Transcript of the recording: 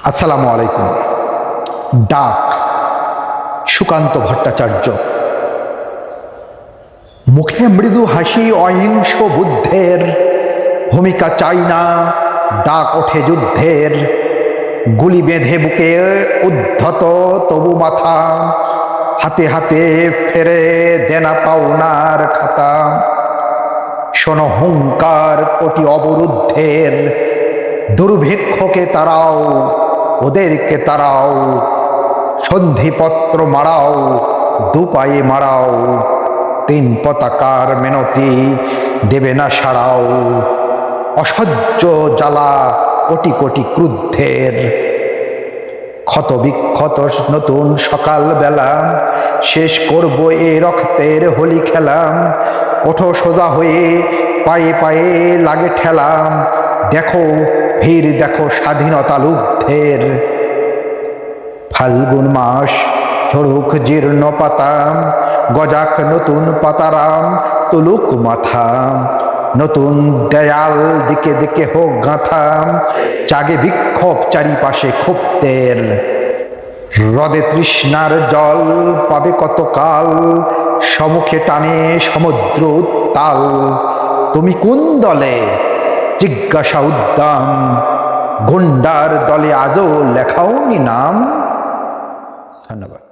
আসসালামু আলাইকুম। ডাক, সুকান্ত ভট্টাচার্য। মুখে মৃদু হাসি অহিংস বুদ্ধের, ভূমিকা চাই না, ডাক ওঠে যুদ্ধের। গুলি বেঁধে বুকে উদ্ধত তবু মাথা, হাতে হাতে ফেরে দেনা পাওনার খাতা। শোনো হুঙ্কার কোটি অবরুদ্ধের, দুর্ভিক্ষকে তারাও, ওদেরকে তারাও। সন্ধিপত্র মারাও, দুপায়ে মারাও, তিন পতাকার মেনতি দেবে না সাড়াও। অসহ্য জ্বালা কোটি কোটি ক্রুদ্ধের, ক্ষত বিক্ষত নতুন সকাল বেলা, শেষ করব এ রক্তের হোলি খেলা। ওঠো সোজা হয়ে, পায়ে পায়ে লাগে ঠেলা, দেখো ভিড় দেখো স্বাধীনতা লুব্ধের। ফাল্গুন মাস ঝরুক জীর্ণ পাতা, গজাক নতুন পাতারাম, তুলুক মাথা। নতুন দেয়াল দিকে দিকে হোক গাঁথা, জাগে বিক্ষোভ চারিপাশে ক্ষুব্ধের। হ্রদে তৃষ্ণার জল পাবে কতকাল, সমুখে টানে সমুদ্র উত্তাল। তুমি কোন দলে জিজ্ঞাসা উদ্দাম, গুন্ডার দলে আজও লেখাওনি নাম। ধন্যবাদ।